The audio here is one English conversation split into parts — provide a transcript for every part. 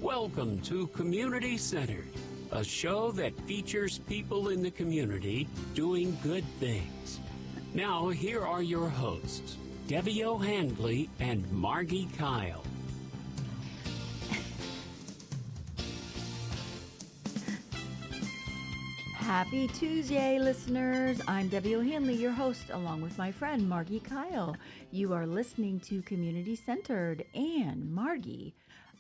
Welcome to Community Centered, a show that features people in the community doing good things. Now, here are your hosts, Debbie O'Handley and Margi Kyle. Happy Tuesday, listeners. I'm Debbie O'Handley, your host, along with my friend Margi Kyle. You are listening to Community Centered. And Margi,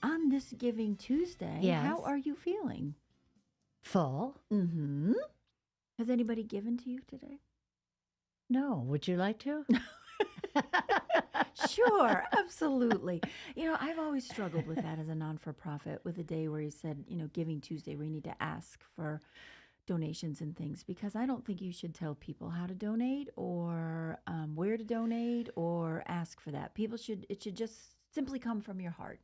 on this Giving Tuesday, Yes. How are you feeling? Full? Mm-hmm. Has anybody given to you today? No. Would you like to? Sure, absolutely. I've always struggled with that as a non-for-profit, with a day where you said, Giving Tuesday, where you need to ask for donations and things, because I don't think you should tell people how to donate or where to donate or ask for that. It should just simply come from your heart.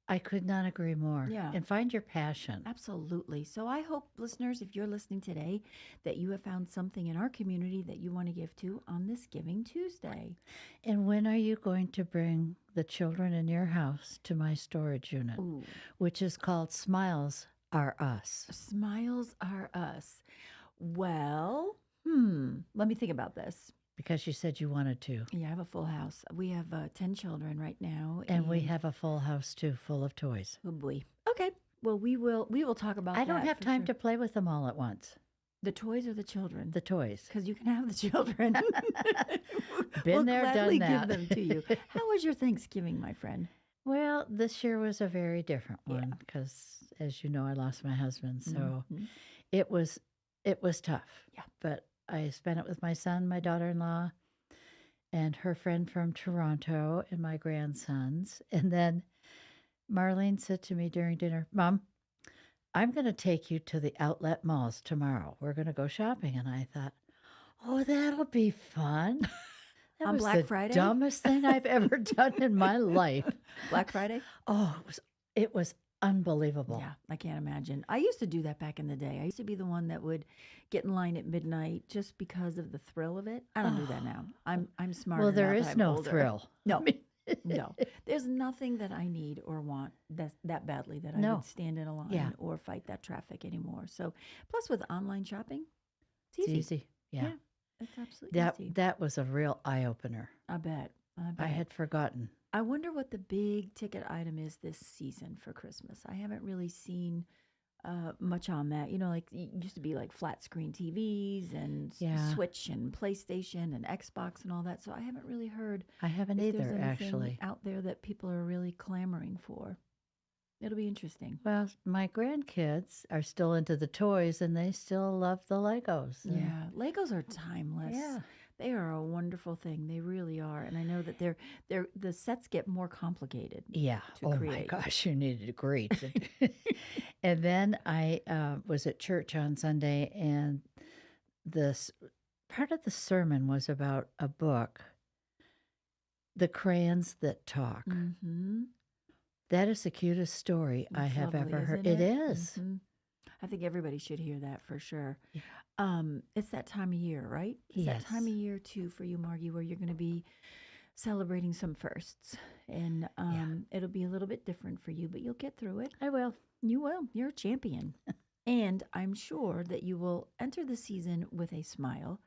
I could not agree more. Yeah. And find your passion. Absolutely. So I hope, listeners, if you're listening today, that you have found something in our community that you want to give to on this Giving Tuesday. And when are you going to bring the children in your house to my storage unit, Ooh. which is called Smiles Are Us? Smiles Are Us. Well, let me think about this. Because you said you wanted to. Yeah, I have a full house. We have 10 children right now. And we have a full house, too, full of toys. Oh, boy. Okay. Well, we will talk about that. I don't have for time sure. to play with them all at once. The toys or the children? The toys. Because you can have the children. Been we'll there, gladly done that. give them to you. How was your Thanksgiving, my friend? Well, this year was a very different Yeah. one because, as you know, I lost my husband. So Mhm. it was tough. Yeah. But I spent it with my son, my daughter-in-law, and her friend from Toronto, and my grandsons. And then Marlene said to me during dinner, Mom, I'm going to take you to the outlet malls tomorrow. We're going to go shopping. And I thought, oh, that'll be fun. That On was Black the Friday? dumbest thing I've ever done in my life. Black Friday? Oh, it was unbelievable. Yeah, I can't imagine. I used to do that back in the day. I used to be the one that would get in line at midnight just because of the thrill of it. I don't do that now. I'm smarter. Well, there now that is I'm no older. thrill. No, no. There's nothing that I need or want that badly that I No. would stand in a line Yeah. or fight that traffic anymore. So, plus with online shopping, it's It's easy. easy. Yeah. It's absolutely easy. That was a real eye-opener. I bet. I had forgotten. I wonder what the big ticket item is this season for Christmas. I haven't really seen much on that. Like it used to be like flat screen TVs and Yeah. Switch and PlayStation and Xbox and all that. So I haven't really heard I haven't if there's either, anything actually. out there that people are really clamoring for. It'll be interesting. Well, my grandkids are still into the toys, and they still love the Legos. And Yeah, Legos are timeless. Yeah. They are a wonderful thing. They really are. And I know that the sets get more complicated. Yeah. To Oh, my create. gosh, you needed a great. And then I was at church on Sunday, and part of the sermon was about a book, The Crayons That Talk. Mm-hmm. That is the cutest story I It's have lovely, ever heard. isn't It is. Mhm. I think everybody should hear that for sure. Yeah. It's that time of year, right? It's that time of Yes. year too for you, Margie, where you're going to be celebrating some firsts, and it'll be a little bit different for you, but you'll get through it. I will. You will. You're a champion, and I'm sure that you will enter the season with a smile.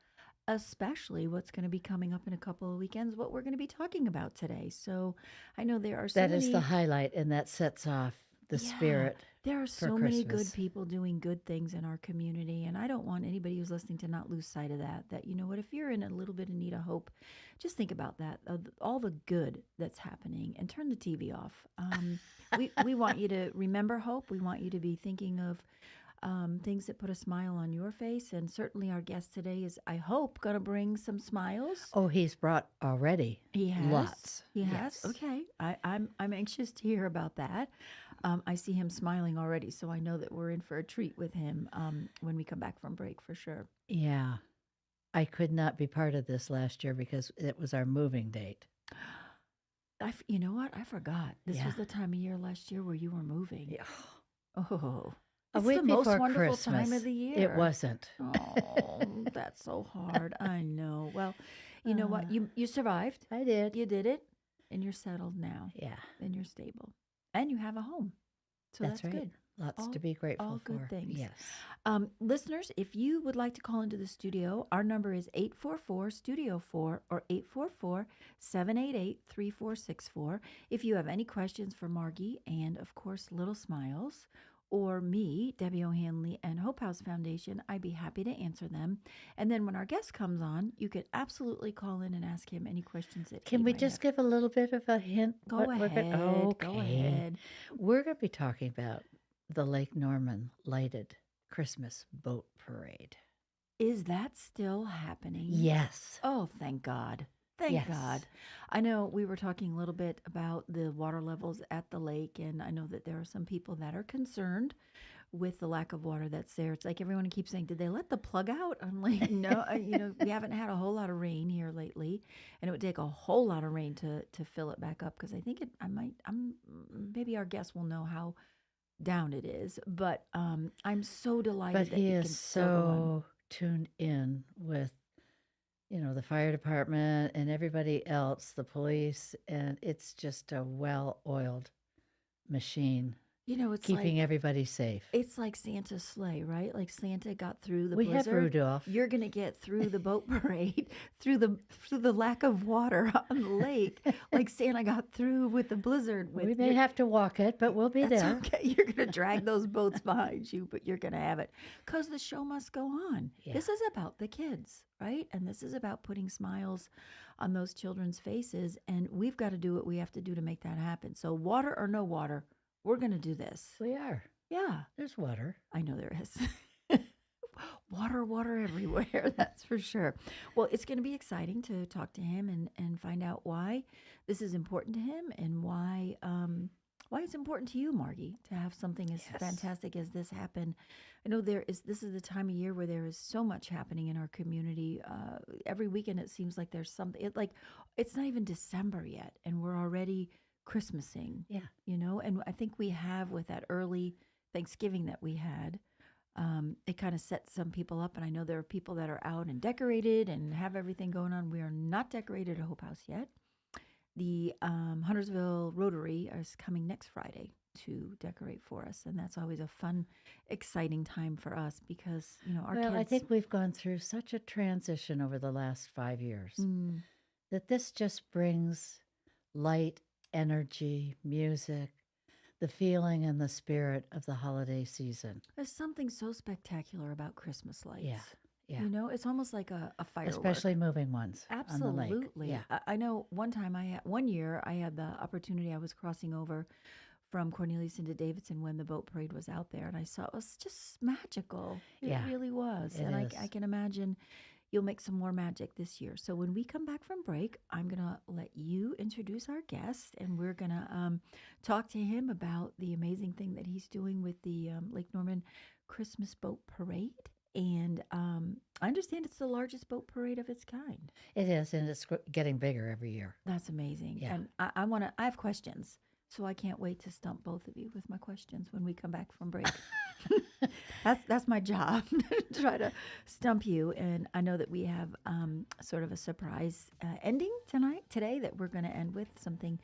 Especially what's going to be coming up in a couple of weekends, what we're going to be talking about today. So I know there are so That many. is the highlight, and that sets off the Yeah, spirit. There are for so many good Christmas. people doing good things in our community, and I don't want anybody who's listening to not lose sight of that. That, you know what, if you're in a little bit of need of hope, just think about that, of all the good that's happening, and turn the TV off. We want you to remember hope. We want you to be thinking of things that put a smile on your face, and certainly our guest today is, I hope, going to bring some smiles. Oh, he's brought already. He has. Lots. He has. Yes. Okay. I'm anxious to hear about that. I see him smiling already, so I know that we're in for a treat with him when we come back from break for sure. Yeah. I could not be part of this last year because it was our moving date. You know what? I forgot. This was Yeah. the time of year last year where you were moving. Yeah. Oh, A it's week the most before wonderful time Christmas. of the year. It wasn't. Oh, that's so hard. I know. Well, you know what? You survived. I did. You did it, and you're settled now, Yeah. and you're stable, and you have a home. So That's that's right. good. Lots All, to be grateful all for. good things. Yes. Listeners, if you would like to call into the studio, our number is 844 Studio 4 or 844 788 3464. If you have any questions for Margie and, of course, Little Smiles, or me, Debbie O'Hanley, and Hope House Foundation, I'd be happy to answer them. And then when our guest comes on, you could absolutely call in and ask him any questions that Can he we might just have. give a little bit of a hint? Go What we're ahead. Okay. Go ahead. We're going to be talking about the Lake Norman lighted Christmas boat parade. Is that still happening? Yes. Oh, thank God. Thank Yes. God. I know we were talking a little bit about the water levels at the lake, and I know that there are some people that are concerned with the lack of water that's there. It's like everyone keeps saying, did they let the plug out? I'm like, no, we haven't had a whole lot of rain here lately, and it would take a whole lot of rain to fill it back up, because I think maybe our guests will know how down it is, but I'm so delighted But that he it is can still go on. so tuned in with, the fire department and everybody else, the police, and it's just a well-oiled machine It's keeping like everybody safe. it's like Santa's sleigh, right? Like Santa got through the We have blizzard. Rudolph. You're gonna get through the boat parade, through the lack of water on the lake, like Santa got through with the blizzard. We may have to walk it, but we'll be That's there. okay. You're gonna drag those boats behind you, but you're gonna have it, because the show must go on. Yeah. This is about the kids, right? And this is about putting smiles on those children's faces, and we've got to do what we have to do to make that happen. So water or no water, we're gonna do this. We are. Yeah. There's water. I know there is. Water everywhere, that's for sure. Well, it's going to be exciting to talk to him and find out why this is important to him, and why it's important to you, Margie, to have something as Yes. fantastic as this happen. I know this is the time of year where there is so much happening in our community. Every weekend it seems like there's something. It's not even December yet, and we're already Christmasing. Yeah. And I think we have, with that early Thanksgiving that we had, it kind of set some people up. And I know there are people that are out and decorated and have everything going on. We are not decorated at Hope House yet. The Huntersville Rotary is coming next Friday to decorate for us, and that's always a fun, exciting time for us, because our Well, kids. I think we've gone through such a transition over the last 5 years that this just brings light, energy, music, the feeling and the spirit of the holiday season. There's something so spectacular about Christmas lights. Yeah. It's almost like a firework. Especially moving ones on the lake. Absolutely. Yeah. I know one year I had the opportunity. I was crossing over from Cornelius into Davidson when the boat parade was out there, and I saw it was just magical. It Yeah, really was. it And is. I can imagine you'll make some more magic this year. So when we come back from break, I'm going to let you introduce our guest, and we're going to talk to him about the amazing thing that he's doing with the Lake Norman Christmas Boat Parade. And I understand it's the largest boat parade of its kind. It is, and it's getting bigger every year. That's amazing. Yeah. And I have questions, so I can't wait to stump both of you with my questions when we come back from break. That's my job, to try to stump you. And I know that we have sort of a surprise ending today that we're going to end with something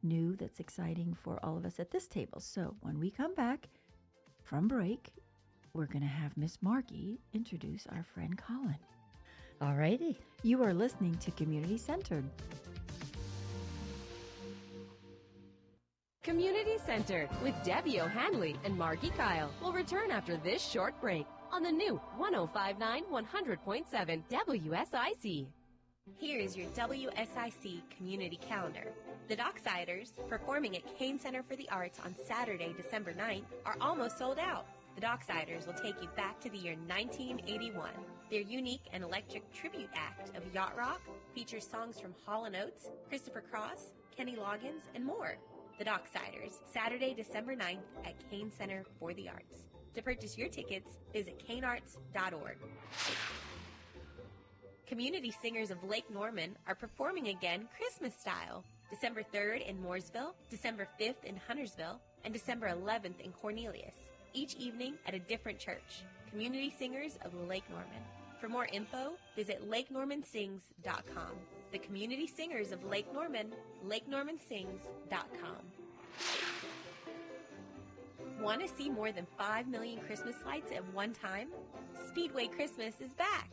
new that's exciting for all of us at this table. So when we come back from break, we're going to have Miss Margie introduce our friend Colin. All righty. You are listening to Community Centered. Community Centered with Debbie O'Hanley and Margi Kyle will return after this short break on the new 1059 100.7 WSIC. Here is your WSIC community calendar. The Docksiders, performing at Kane Center for the Arts on Saturday, December 9th, are almost sold out. The Docksiders will take you back to the year 1981. Their unique and electric tribute act of yacht rock features songs from Hall & Oates, Christopher Cross, Kenny Loggins, and more. The Docksiders, Saturday, December 9th at Kane Center for the Arts. To purchase your tickets, visit kanearts.org. Community singers of Lake Norman are performing again Christmas style. December 3rd in Mooresville, December 5th in Huntersville, and December 11th in Cornelius. Each evening at a different church. Community singers of Lake Norman. For more info, visit lakenormansings.com. The community singers of Lake Norman, lakenormansings.com. Want to see more than 5 million Christmas lights at one time? Speedway Christmas is back.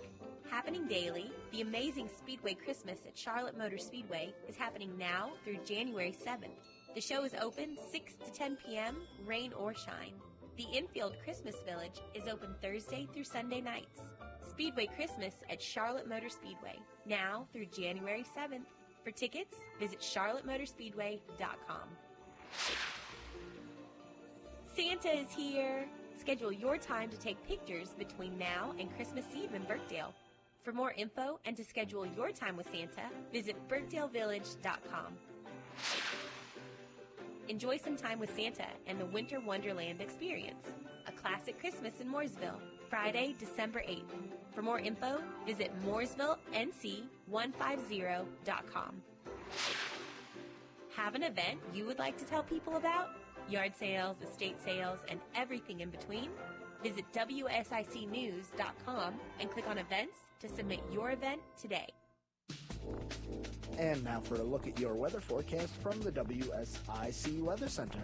Happening daily, the amazing Speedway Christmas at Charlotte Motor Speedway is happening now through January 7th. The show is open 6 to 10 p.m., rain or shine. The Infield Christmas Village is open Thursday through Sunday nights. Speedway Christmas at Charlotte Motor Speedway, now through January 7th. For tickets, visit charlottemotorspeedway.com. Santa is here! Schedule your time to take pictures between now and Christmas Eve in Birkdale. For more info and to schedule your time with Santa, visit birkdalevillage.com. Enjoy some time with Santa and the Winter Wonderland experience, a classic Christmas in Mooresville, Friday, December 8th. For more info, visit mooresvillenc150.com. Have an event you would like to tell people about? Yard sales, estate sales, and everything in between? Visit WSICnews.com and click on events to submit your event today. And now for a look at your weather forecast from the WSIC Weather Center.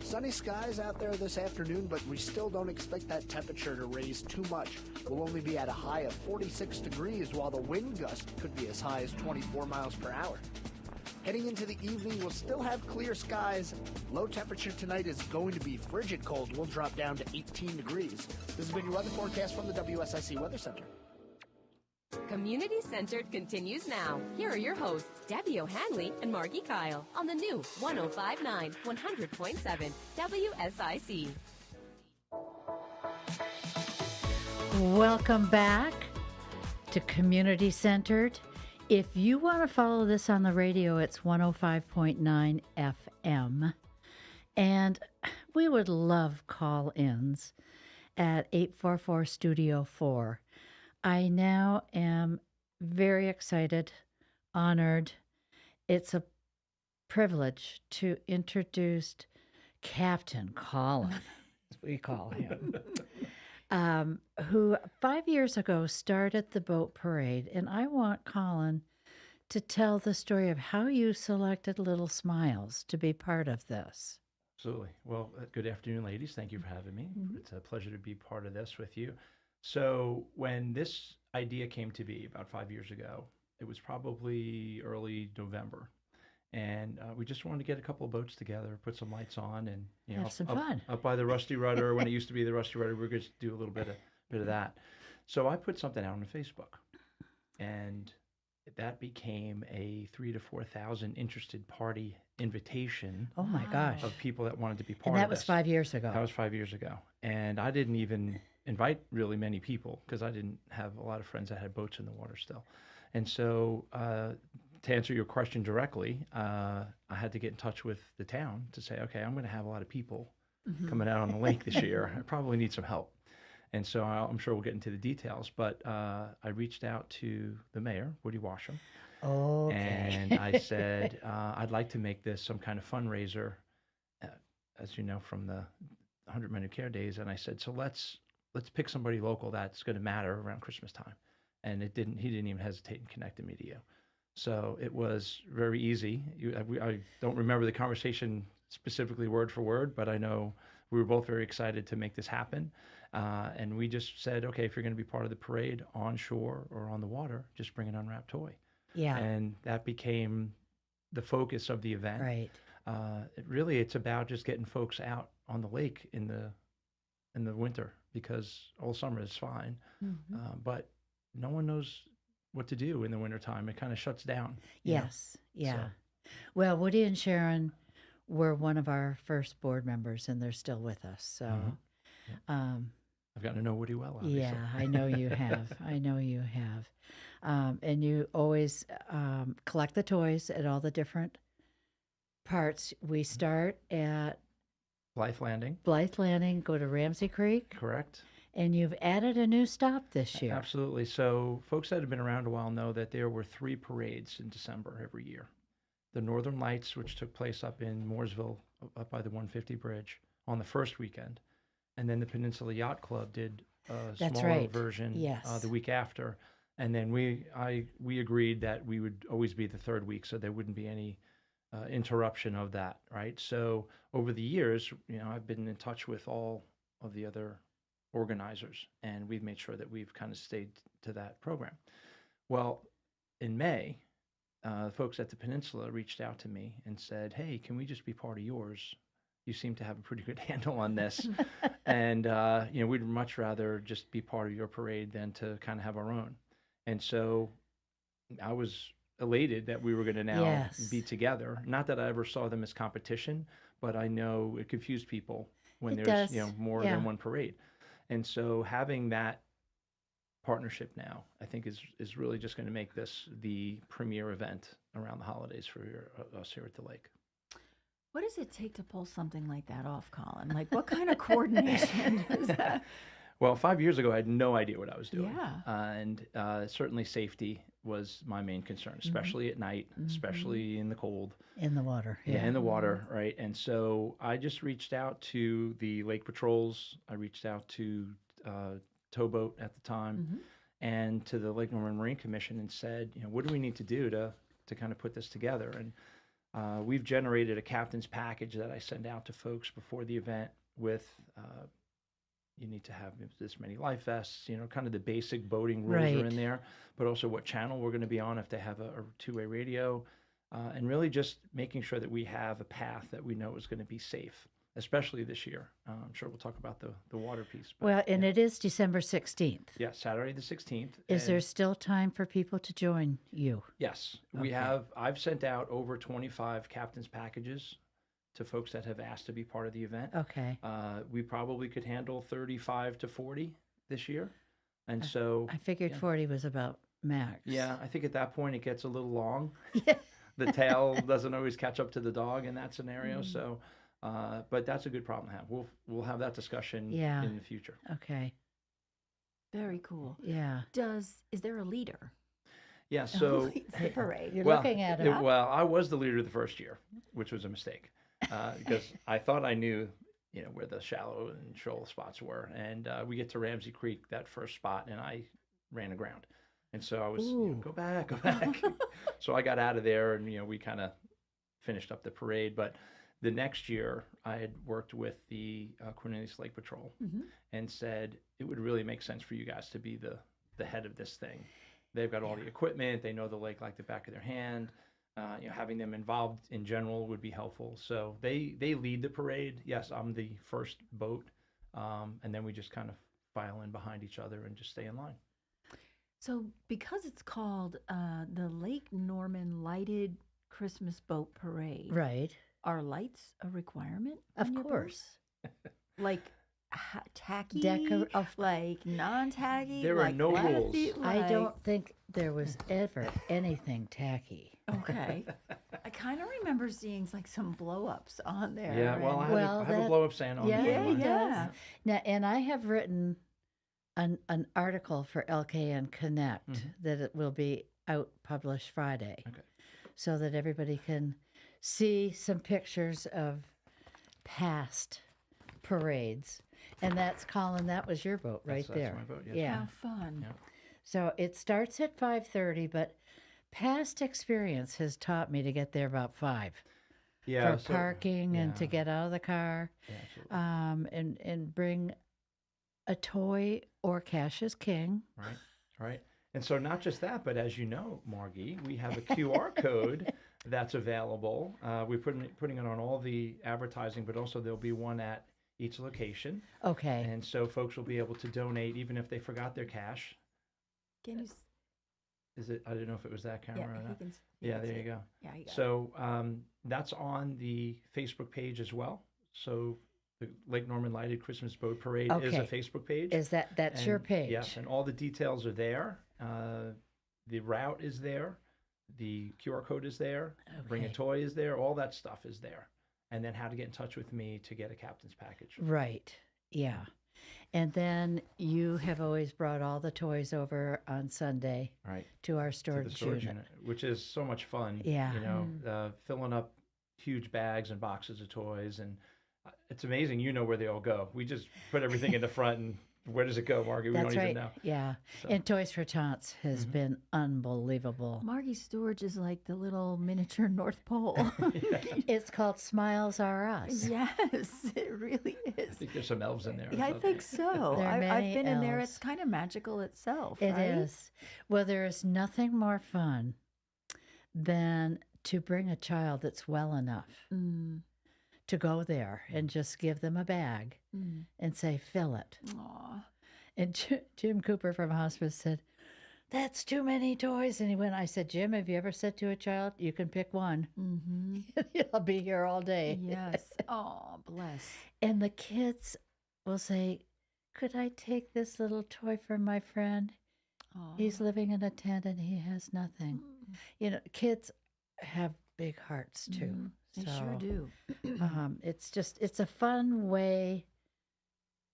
Sunny skies out there this afternoon, but we still don't expect that temperature to raise too much. We'll only be at a high of 46 degrees, while the wind gust could be as high as 24 miles per hour. Heading into the evening, we'll still have clear skies. Low temperature tonight is going to be frigid cold. We'll drop down to 18 degrees. This has been your weather forecast from the WSIC Weather Center. Community Centered continues now. Here are your hosts, Debbie O'Hanley and Margi Kyle, on the new 105.9 100.7 WSIC. Welcome back to Community Centered. If you want to follow this on the radio, it's 105.9 FM. And we would love call-ins at 844 Studio 4. I now am very excited, honored. It's a privilege to introduce Captain Colin, as we call him, who 5 years ago started the boat parade. And I want Colin to tell the story of how you selected Little Smiles to be part of this. Absolutely. Well, good afternoon, ladies. Thank you for having me. Mm-hmm. It's a pleasure to be part of this with you. So when this idea came to be about 5 years ago, it was probably early November. And we just wanted to get a couple of boats together, put some lights on, and Have some fun. Up by the Rusty Rudder, when it used to be the Rusty Rudder, we were going to do a little bit of that. So I put something out on Facebook, and that became a 3,000 to 4,000 interested party invitation. Oh my gosh. Of people that wanted to be part And of that was this. 5 years ago. That was 5 years ago. And I didn't even invite really many people because I didn't have a lot of friends that had boats in the water still. And so to answer your question directly, I had to get in touch with the town to say, okay, I'm going to have a lot of people coming out on the lake this year. I probably need some help. And so I'm sure we'll get into the details. But I reached out to the mayor, Woody Washam. Okay. And I said, I'd like to make this some kind of fundraiser, as you know, from the 100 Men Who Care days. And I said, so let's pick somebody local that's going to matter around Christmas time. And he didn't even hesitate in connecting me to you. So it was very easy. I don't remember the conversation specifically word for word, but I know we were both very excited to make this happen. And we just said, okay, if you're going to be part of the parade on shore or on the water, just bring an unwrapped toy. Yeah. And that became the focus of the event. Right. It's about just getting folks out on the lake in the winter, because all summer is fine. Mm-hmm. But no one knows what to do in the wintertime. It kind of shuts down. Yes. Yeah. So. Well, Woody and Sharon were one of our first board members, and they're still with us. So, I've gotten to know Woody well, obviously. yeah, I know you have. I know you have. And you always collect the toys at all the different parts. We start at Blythe Landing, go to Ramsey Creek. Correct. And you've added a new stop this year. Absolutely. So folks that have been around a while know that there were 3 parades in December every year. The Northern Lights, which took place up in Mooresville, up by the 150 bridge, on the first weekend. And then the Peninsula Yacht Club did a smaller version the week after. And then we agreed that we would always be the third week, so there wouldn't be any interruption of that, right? So over the years, I've been in touch with all of the other organizers, and we've made sure that we've kind of stayed to that program. Well, in May, folks at the Peninsula reached out to me and said, "Hey, can we just be part of yours? You seem to have a pretty good handle on this, and we'd much rather just be part of your parade than to kind of have our own." And so I was elated that we were going to now Yes. be together. Not that I ever saw them as competition, but I know it confused people when It there's does. more Yeah. than one parade. And so having that partnership now, I think is really just going to make this the premier event around the holidays for us here at the lake. What does it take to pull something like that off, Colin? Like, what kind of coordination is that? Well, 5 years ago, I had no idea what I was doing. Yeah. And certainly safety was my main concern, especially at night, especially in the cold. In the water. Yeah, in the water, right? And so I just reached out to the lake patrols. I reached out to Towboat at the time and to the Lake Norman Marine Commission and said, what do we need to do to kind of put this together? And we've generated a captain's package that I send out to folks before the event with you need to have this many life vests, kind of the basic boating rules are Right. in there, but also what channel we're going to be on if they have a two-way radio, and really just making sure that we have a path that we know is going to be safe, especially this year. I'm sure we'll talk about the water piece. But, Well, and it is December 16th. yeah, Saturday the 16th. Is there and still time for people to join you? Yes, we Okay. have. I've sent out over 25 captain's packages to folks that have asked to be part of the event. Okay. We probably could handle 35 to 40 this year. And so, I figured yeah. 40 was about max. Yeah, I think at that point it gets a little long. Yeah. The tail doesn't always catch up to the dog in that scenario. So, but that's a good problem to have. We'll have that discussion Yeah. in the future. Okay. Very cool. Yeah. Is there a leader? Yeah. So, Who leads the parade? You're looking at it. Well, I was the leader the first year, which was a mistake because I thought I knew, where the shallow and shoal spots were. And we get to Ramsey Creek, that first spot, and I ran aground. And so I was, go back. So I got out of there and, we kind of finished up the parade. But the next year I had worked with the Cornelius Lake Patrol and said, it would really make sense for you guys to be the head of this thing. They've got all the equipment. They know the lake like the back of their hand. Having them involved in general would be helpful. So they lead the parade. Yes, I'm the first boat. And then we just kind of file in behind each other and just stay in line. So, because it's called the Lake Norman Lighted Christmas Boat Parade, Right. are lights a requirement? Of on your boat? course. Like tacky, Of- like non-tacky. There are like no classy, rules. I like- don't think there was ever anything tacky. Okay. I kind of remember seeing like some blow-ups on there. Yeah, well, and- I have a blow-up Santa on Yeah, the yeah, front line. yeah. Now, and I have written an article for LKN Connect that it will be out published Friday, Okay. so that everybody can see some pictures of past parades. And that's Colin. That was your boat right That's there. my boat, yes. Yeah. How fun. Yeah. So it starts at 5:30, but past experience has taught me to get there about 5 Yeah, for parking and to yeah. get out of the car, Yeah, absolutely. and bring a toy or cash is king. Right. And so not just that, but as you know, Margie, we have a QR code that's available. We're putting it on all the advertising, but also there'll be one at each location. Okay. And so folks will be able to donate even if they forgot their cash. Can you? Is it? I don't know if it was that camera or he not. can, Yeah, can there see you it. go. Yeah, you got it. So that's on the Facebook page as well. So the Lake Norman Lighted Christmas Boat Parade is a Okay. Facebook page. Is that's your And, page? Yes, and all the details are there. The route is there. The QR code is there. Bring a Okay. toy is there. All that stuff is there. And then how to get in touch with me to get a captain's package. Right. Yeah. And then you have always brought all the toys over on Sunday Right. to our To the storage storage unit. unit, which is so much fun. Yeah. You know, filling up huge bags and boxes of toys. And it's amazing, where they all go. We just put everything in the front and where does it go, Margie? We That's don't right. even know. Yeah. So. And Toys for Tots has been unbelievable. Margie's storage is like the little miniature North Pole. It's called Smiles Are Us. Yes, it really I is. think there's some elves in there. or Yeah, I something. think so. There are I've many been in there. elves. It's kind of magical itself, It right? is. Well, there is nothing more fun than to bring a child that's well enough Mm, to go there and just give them a bag mm. and say, fill it. Aw. And Jim Cooper from hospice said, that's too many toys. And he went, I said, Jim, have you ever said to a child, you can pick one? Mm-hmm. I'll be here all day. Yes. Oh, bless. And the kids will say, could I take this little toy from my friend? Aw. He's living in a tent and he has nothing. Mm. You know, kids have big hearts too. Mhm. They So, sure do. it's a fun way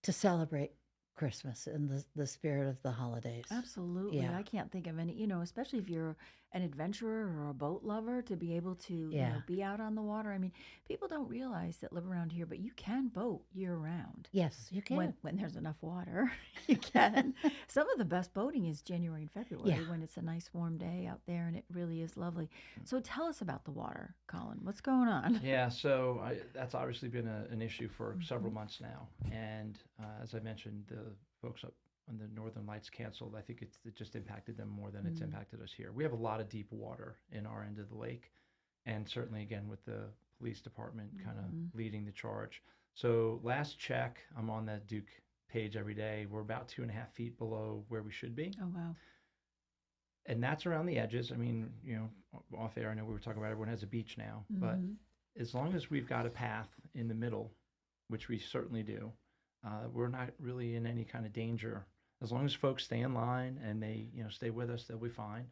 to celebrate Christmas and the spirit of the holidays. Absolutely. Yeah. I can't think of any, especially if you're an adventurer or a boat lover, to be able to Yeah. be out on the water. I mean, people don't realize that live around here, but you can boat year round. Yes, you can. When there's enough water, you can. Some of the best boating is January and February Yeah. when it's a nice warm day out there and it really is lovely. So tell us about the water, Colin. What's going on? Yeah, so that's obviously been an issue for several months now. And as I mentioned, the folks up on the Northern Lights canceled. I think it just impacted them more than it's impacted us here. We have a lot of deep water in our end of the lake. And certainly, again, with the police department kind of leading the charge. So last check, I'm on that Duke page every day. We're about 2.5 feet below where we should be. Oh, wow. And that's around the edges. I mean, off air, I know we were talking about everyone has a beach now, but as long as we've got a path in the middle, which we certainly do, we're not really in any kind of danger. As long as folks stay in line and they, stay with us, they'll be fine.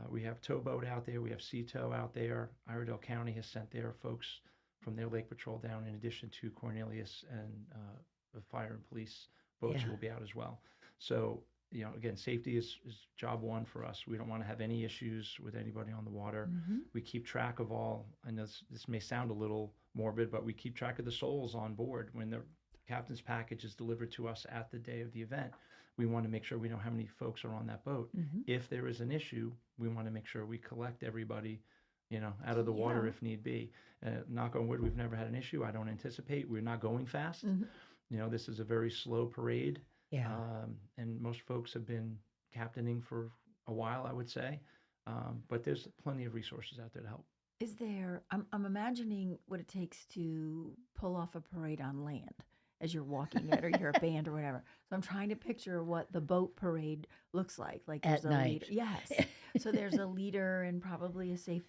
We have towboat out there. We have sea tow out there. Iredell County has sent their folks from their lake patrol down, in addition to Cornelius and the fire and police boats will be out as well. So, again, safety is job one for us. We don't want to have any issues with anybody on the water. We keep track of all, I know this may sound a little morbid, but we keep track of the souls on board. When the captain's package is delivered to us at the day of the event, we want to make sure we know how many folks are on that boat. If there is an issue, we want to make sure we collect everybody, out of the water if need be. Knock on wood, we've never had an issue. I don't anticipate. We're not going fast. This is a very slow parade. Yeah. And most folks have been captaining for a while, I would say. But there's plenty of resources out there to help. Is there, I'm imagining what it takes to pull off a parade on land as you're walking it, or you're a band or whatever. So I'm trying to picture what the boat parade looks like. Like there's At a night. leader. Yes. So there's a leader and probably a safe,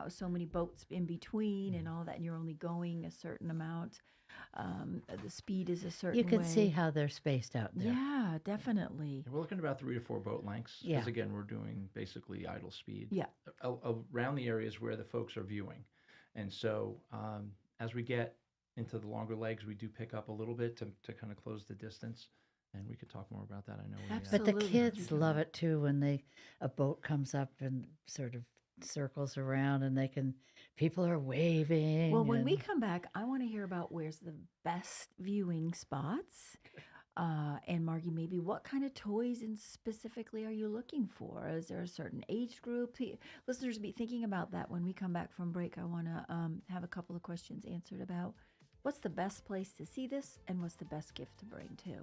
so many boats in between and all that, and you're only going a certain amount. The speed is a certain You can way. see how they're spaced out there. Yeah, definitely. We're looking at about 3 to 4 boat lengths. Yeah. Because again, we're doing basically idle speed. Yeah. Around the areas where the folks are viewing. And so as we get into the longer legs, we do pick up a little bit to kind of close the distance. And we could talk more about that. I know. But the Absolutely. kids love it too when a boat comes up and sort of circles around and people are waving. Well, when we and- come back, I want to hear about where's the best viewing spots. And Margie, maybe what kind of toys and specifically are you looking for? Is there a certain age group? Listeners, be thinking about that when we come back from break. I want to have a couple of questions answered about what's the best place to see this and what's the best gift to bring too.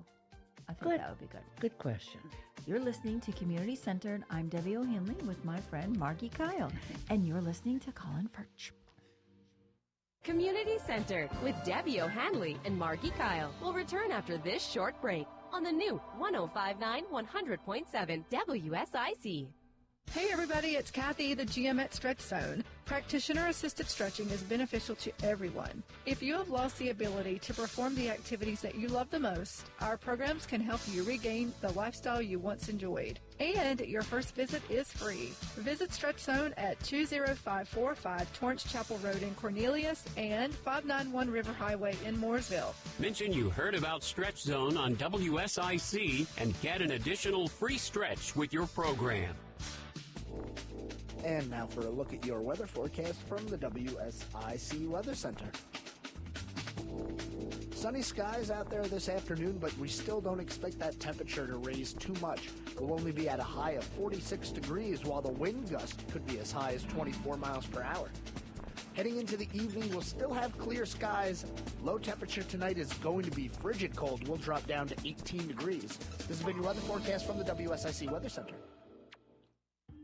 I think Good. that would be good. Good question. You're listening to Community Centered. I'm Debbie O'Hanley with my friend Margi Kyle, and you're listening to Colin Furcht. Community Centered with Debbie O'Hanley and Margi Kyle will return after this short break on the new 105.9 100.7 WSIC. Hey everybody, it's Kathy, the GM at Stretch Zone. Practitioner-assisted stretching is beneficial to everyone. If you have lost the ability to perform the activities that you love the most, our programs can help you regain the lifestyle you once enjoyed. And your first visit is free. Visit Stretch Zone at 20545 Torrance Chapel Road in Cornelius and 591 River Highway in Mooresville. Mention you heard about Stretch Zone on WSIC and get an additional free stretch with your program. And now for a look at your weather forecast from the WSIC Weather Center. Sunny skies out there this afternoon, but we still don't expect that temperature to raise too much. We'll only be at a high of 46 degrees, while the wind gust could be as high as 24 miles per hour. Heading into the evening, we'll still have clear skies. Low temperature tonight is going to be frigid cold. We'll drop down to 18 degrees. This has been your weather forecast from the WSIC Weather Center.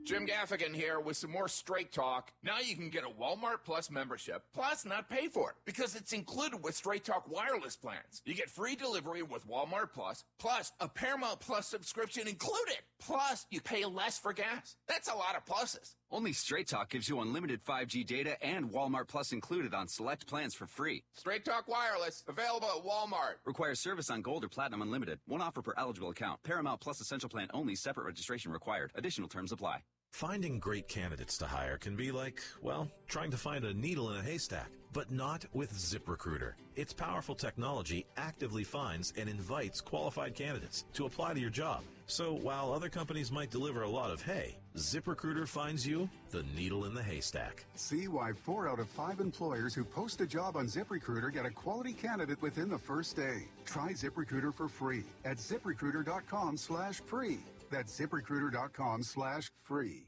Jim Gaffigan here with some more Straight Talk. Now you can get a Walmart Plus membership, plus not pay for it, because it's included with Straight Talk wireless plans. You get free delivery with Walmart Plus, plus a Paramount Plus subscription included. Plus, you pay less for gas. That's a lot of pluses. Only Straight Talk gives you unlimited 5G data and Walmart Plus included on select plans for free. Straight Talk wireless, available at Walmart. Requires service on Gold or Platinum Unlimited. One offer per eligible account. Paramount Plus Essential Plan only. Separate registration required. Additional terms apply. Finding great candidates to hire can be like, well, trying to find a needle in a haystack, but not with ZipRecruiter. Its powerful technology actively finds and invites qualified candidates to apply to your job. So while other companies might deliver a lot of hay, ZipRecruiter finds you the needle in the haystack. See why 4 out of 5 employers who post a job on ZipRecruiter get a quality candidate within the first day. Try ZipRecruiter for free at ZipRecruiter.com/free. That's ZipRecruiter.com/free.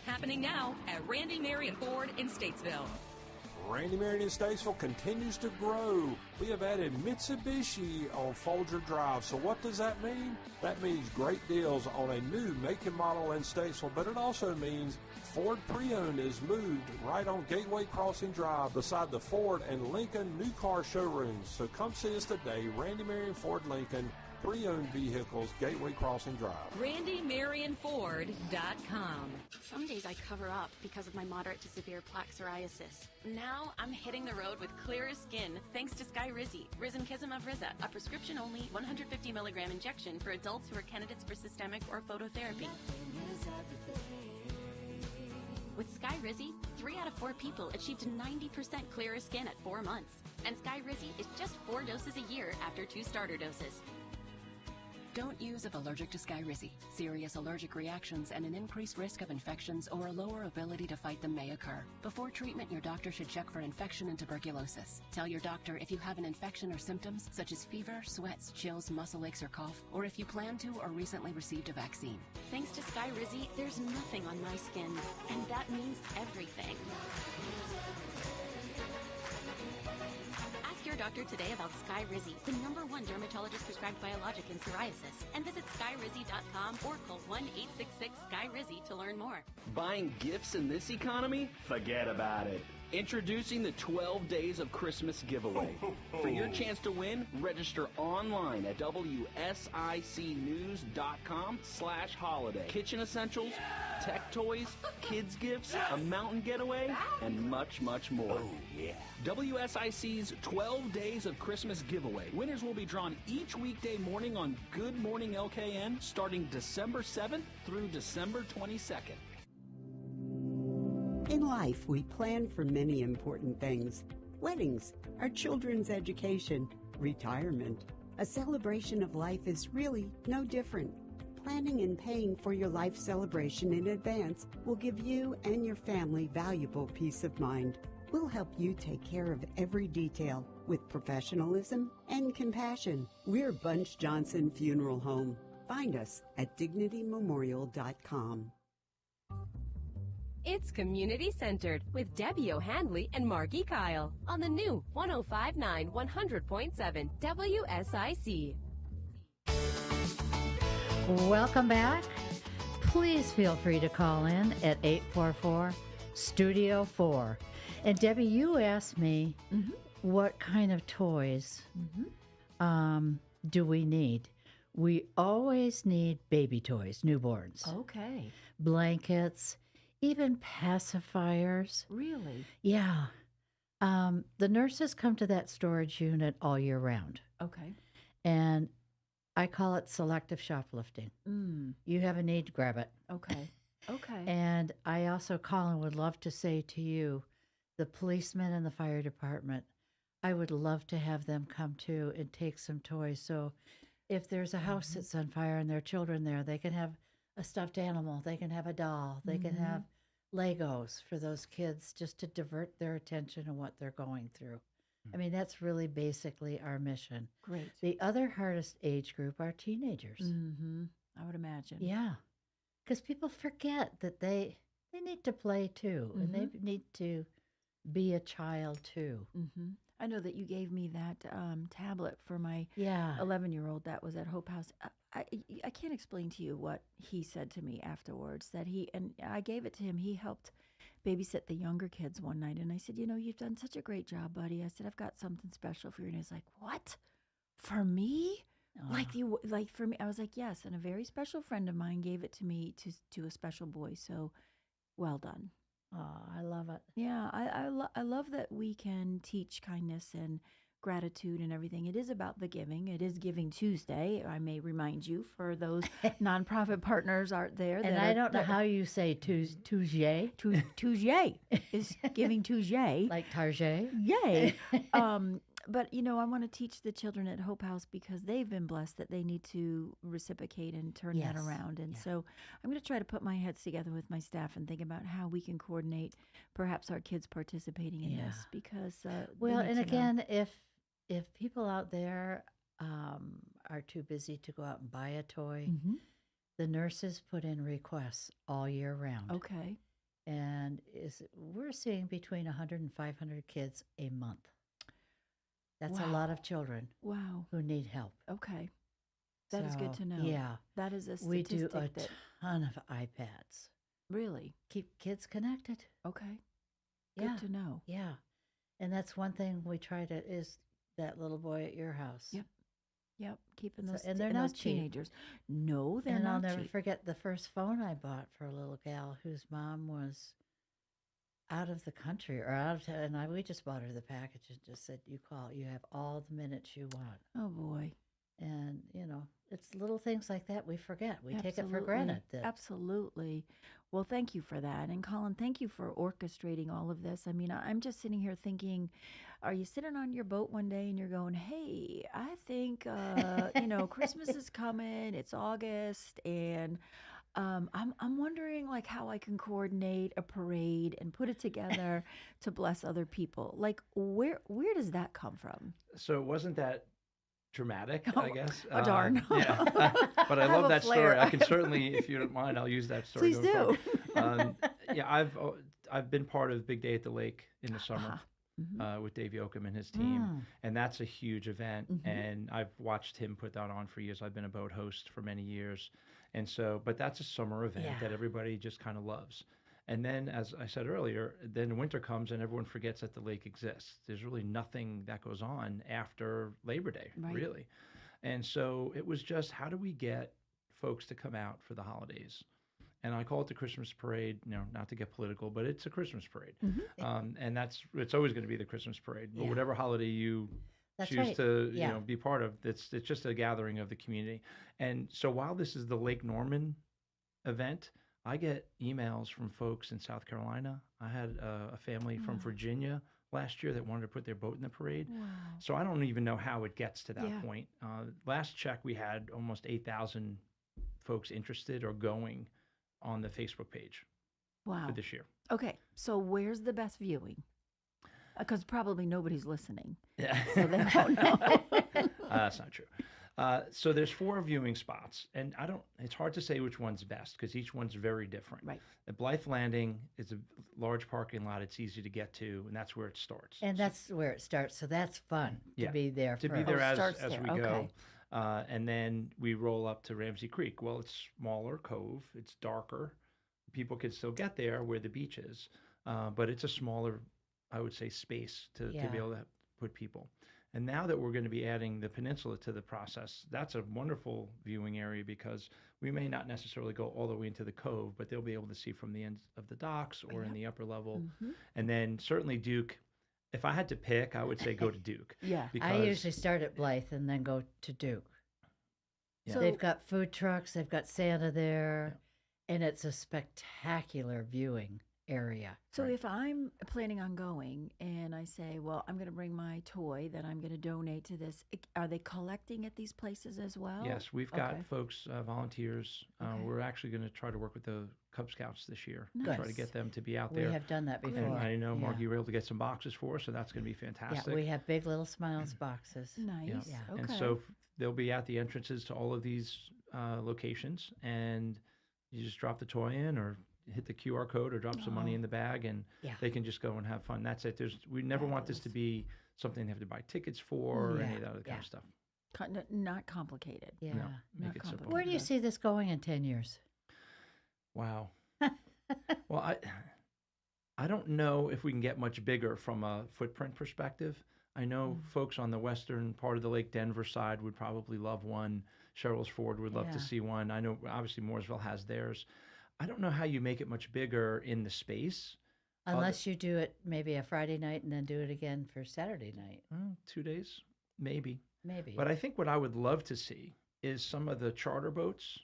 Happening now at Randy Marion Ford in Statesville. Randy Marion in Statesville continues to grow. We have added Mitsubishi on Folger Drive. So what does that mean? That means great deals on a new make and model in Statesville, but it also means Ford Pre-Owned is moved right on Gateway Crossing Drive beside the Ford and Lincoln new car showrooms. So come see us today, Randy Marion Ford Lincoln, pre-owned vehicles, Gateway Crossing Drive. RandyMarionFord.com. Some days I cover up because of my moderate to severe plaque psoriasis. Now I'm hitting the road with clearer skin thanks to Skyrizi, Rizumkizumab of Riza, a prescription-only 150 milligram injection for adults who are candidates for systemic or phototherapy. With Skyrizi, 3 out of 4 people achieved 90% clearer skin at 4 months. And Skyrizi is just 4 doses a year after 2 starter doses. Don't use if allergic to Skyrizi. Serious allergic reactions and an increased risk of infections or a lower ability to fight them may occur. Before treatment, your doctor should check for infection and tuberculosis. Tell your doctor if you have an infection or symptoms such as fever, sweats, chills, muscle aches, or cough, or if you plan to or recently received a vaccine. Thanks to Skyrizi, there's nothing on my skin, and that means everything. Your doctor today about Skyrizi, the #1 dermatologist prescribed biologic in psoriasis, and visit skyrizi.com or call 1-866-SKYRIZI to learn more. Buying gifts in this economy? Forget about it. Introducing the 12 Days of Christmas giveaway. For your chance to win, register online at WSICnews.com/holiday. Kitchen essentials, tech toys, kids gifts, a mountain getaway, and much, much more. Oh, yeah. WSIC's 12 Days of Christmas giveaway. Winners will be drawn each weekday morning on Good Morning LKN starting December 7th through December 22nd. In life, we plan for many important things. Weddings, our children's education, retirement. A celebration of life is really no different. Planning and paying for your life celebration in advance will give you and your family valuable peace of mind. We'll help you take care of every detail with professionalism and compassion. We're Bunch Johnson Funeral Home. Find us at dignitymemorial.com. It's community-centered with Debbie O'Hanley and Margi Kyle on the new 105.9 100.7 WSIC. Welcome back. Please feel free to call in at 844-STUDIO-4. And Debbie, you asked me what kind of toys do we need? We always need baby toys, newborns. Okay. Blankets, even pacifiers. Really? Yeah. The nurses come to that storage unit all year round. Okay. And I call it selective shoplifting. You have a need, grab it. Okay. Okay. And I also, Colin, would love to say to you, the policemen and the fire department, I would love to have them come too and take some toys. So if there's a house that's on fire and there are children there, they can have a stuffed animal, they can have a doll, they can have Legos for those kids just to divert their attention on what they're going through. I mean, that's really basically our mission. Great. The other hardest age group are teenagers. Mm-hmm. I would imagine. Yeah, because people forget that they need to play too, and they need to be a child too. Mm-hmm. I know that you gave me that tablet for my Yeah. 11-year-old that was at Hope House. I can't explain to you what he said to me afterwards. And I gave it to him. He helped babysit the younger kids one night, and I said, you've done such a great job, buddy. I said, I've got something special for you. And he's like, what? For me? Like for me? I was like, yes. And a very special friend of mine gave it to me to a special boy. So well done. Oh, I love it. Yeah, I love that we can teach kindness and gratitude and everything. It is about the giving. It is Giving Tuesday. I may remind you for those nonprofit partners out there. And I don't know how you say Tuesday. Tuesday is Giving Tuesday. Like Target. Yay. But, I want to teach the children at Hope House because they've been blessed that they need to reciprocate and turn that around. And so I'm going to try to put my heads together with my staff and think about how we can coordinate perhaps our kids participating in this because well, and again, if people out there are too busy to go out and buy a toy, the nurses put in requests all year round. Okay. And we're seeing between 100 and 500 kids a month. That's a lot of children who need help. Okay. That is good to know. Yeah. That is a statistic. We do a ton of iPads. Really? Keep kids connected. Okay. Yeah. Good to know. Yeah. And that's one thing we try to, is that little boy at your house. Yep. Keeping those, and they're and not those cheap. teenagers. No, they're and not I'll never cheap. forget the first phone I bought for a little gal whose mom was out of the country or out of town, and we just bought her the package and just said, you call, you have all the minutes you want. Oh boy. And it's little things like that we forget. We take it for Absolutely. granted. Absolutely. Well, thank you for that. And Colin, thank you for orchestrating all of this. I mean, I'm just sitting here thinking, are you sitting on your boat one day and you're going, hey, I think, Christmas is coming. It's August. And I'm wondering like how I can coordinate a parade and put it together to bless other people. Like where does that come from? So it wasn't that dramatic, I guess. Oh, darn. Yeah. But I love that story. I can certainly, if you don't mind, I'll use that story. Please do. Yeah, I've been part of Big Day at the Lake in the summer. With Dave Yoakum and his team. And that's a huge event. And I've watched him put that on for years. I've been a boat host for many years. And so, but that's a summer event that everybody just kind of loves. And then, as I said earlier, then winter comes and everyone forgets that the lake exists. There's really nothing that goes on after Labor Day, really. And so it was just, how do we get folks to come out for the holidays? And I call it the Christmas parade, not to get political, but it's a Christmas parade. And it's always going to be the Christmas parade. But whatever holiday you choose to be part of, it's just a gathering of the community. And so while this is the Lake Norman event, I get emails from folks in South Carolina. I had a family from Virginia last year that wanted to put their boat in the parade. Wow. So I don't even know how it gets to that point. Last check, we had almost 8,000 folks interested or going on the Facebook page for this year. Okay, so where's the best viewing? Because probably nobody's listening. Yeah. So they don't know. That's not true. So there's 4 viewing spots, and it's hard to say which one's best because each one's very different. Right. The Blythe Landing is a large parking lot. It's easy to get to, and that's where it starts. And that's where it starts. So that's fun to be there. To be there as we go. And then we roll up to Ramsey Creek. Well, it's smaller cove. It's darker. People can still get there where the beach is, but it's a smaller, I would say, space to be able to put people. And now that we're going to be adding the peninsula to the process, that's a wonderful viewing area because we may not necessarily go all the way into the cove, but they'll be able to see from the ends of the docks or in the upper level. And then certainly Duke. If I had to pick, I would say go to Duke. I usually start at Blythe and then go to Duke. So they've got food trucks, they've got Santa there, and it's a spectacular viewing area. So if I'm planning on going and I say, well, I'm going to bring my toy that I'm going to donate to this, are they collecting at these places as well? Yes, we've got folks, volunteers. We're actually going to try to work with the Cub Scouts this year. Nice. Try to get them to be out there. We have done that before. And I know Yeah. Margie were able to get some boxes for us, so that's going to be fantastic. Yeah, we have big little smiles boxes. Nice. Yeah. Okay. And so they'll be at the entrances to all of these locations, and you just drop the toy in or hit the QR code or drop some money in the bag, and they can just go and have fun. That's it. We never want this to be something they have to buy tickets for or any of that other kind of stuff. Not complicated. Yeah. No, make it simple. Where do you see this going in 10 years? Wow. Well, I don't know if we can get much bigger from a footprint perspective. I know folks on the western part of the Lake Denver side would probably love one. Sherrills Ford would love to see one. I know obviously Mooresville has theirs. I don't know how you make it much bigger in the space. Unless you do it maybe a Friday night and then do it again for Saturday night. 2 days, maybe. Maybe. But I think what I would love to see is some of the charter boats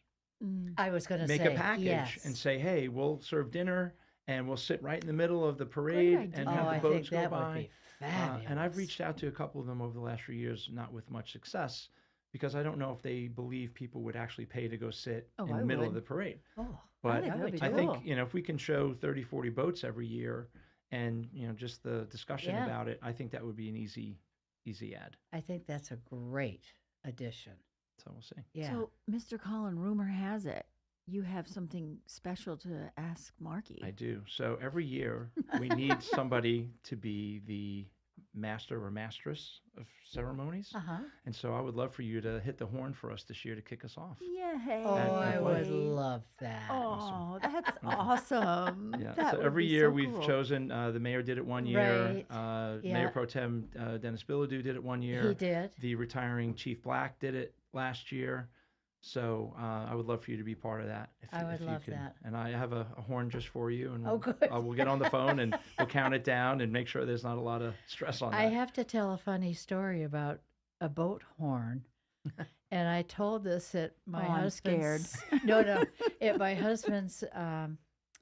I was going to say. make a package and say, hey, we'll serve dinner and we'll sit right in the middle of the parade and have the boats go by. Would be fabulous. And I've reached out to a couple of them over the last few years, not with much success, because I don't know if they believe people would actually pay to go sit in the middle of the parade. But I think, if we can show 30, 40 boats every year and, just the discussion about it, I think that would be an easy ad. I think that's a great addition. So we'll see. Yeah. So, Mr. Colin, rumor has it you have something special to ask Margie. I do. So every year we need somebody to be the master or masteress of ceremonies. And so I would love for you to hit the horn for us this year to kick us off. Yay. Oh, I would love that. Oh, that's awesome. Yeah. That So would every be year so we've cool. chosen, the mayor did it one year. Right. Mayor Pro Tem Dennis Bilodeau did it one year. He did. The retaring Chief Black did it last year. So I would love for you to be part of that. I would love that. And I have a horn just for you. And Oh, good. We'll get on the phone and we'll count it down and make sure there's not a lot of stress on that. I have to tell a funny story about a boat horn. And I told this at my husband's... I'm scared. No, at my husband's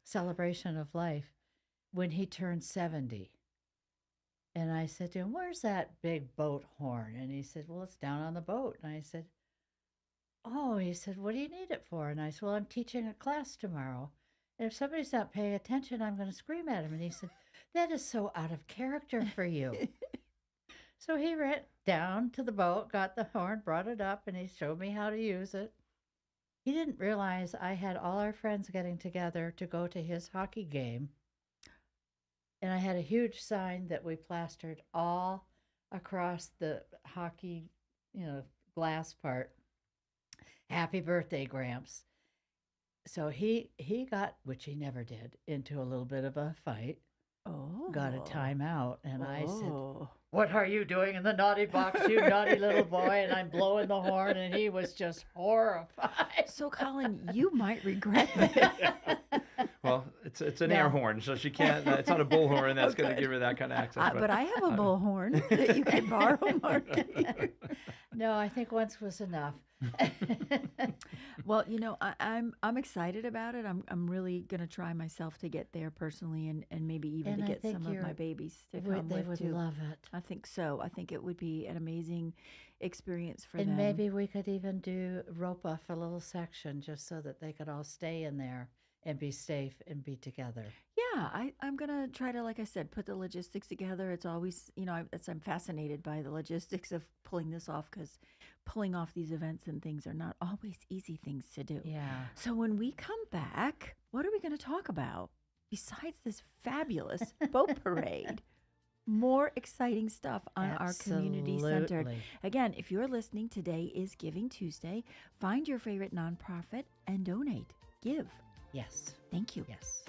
celebration of life when he turned 70. And I said to him, where's that big boat horn? And he said, well, it's down on the boat. And I said, oh, he said, what do you need it for? And I said, well, I'm teaching a class tomorrow. And if somebody's not paying attention, I'm going to scream at him. And he said, that is so out of character for you. So he ran down to the boat, got the horn, brought it up, and he showed me how to use it. He didn't realize I had all our friends getting together to go to his hockey game. And I had a huge sign that we plastered all across the hockey, glass part. Happy birthday, Gramps. So he got, which he never did, into a little bit of a fight. Oh. Got a timeout. And I said, what are you doing in the naughty box, you naughty little boy? And I'm blowing the horn, and he was just horrified. So, Colin, you might regret that. Well, it's an air horn, so she can't. It's not a bullhorn that's going to give her that kind of access. But I have a bullhorn that you can borrow, Margie. No, I think once was enough. Well, I'm excited about it. I'm really gonna try myself to get there personally, and maybe even to get some of my babies to come They with would too. love it. I think so. I think it would be an amazing experience for And them. maybe we could even rope off a little section just so that they could all stay in there and be safe and be together. Yeah, I'm gonna try to, like I said, put the logistics together. It's always, I'm fascinated by the logistics of pulling this off, because pulling off these events and things are not always easy things to do. Yeah. So when we come back, what are we going to talk about besides this fabulous boat parade? More exciting stuff on our community centered. Absolutely. Again, if you're listening, today is Giving Tuesday. Find your favorite nonprofit and donate. Give. Yes. Thank you. Yes.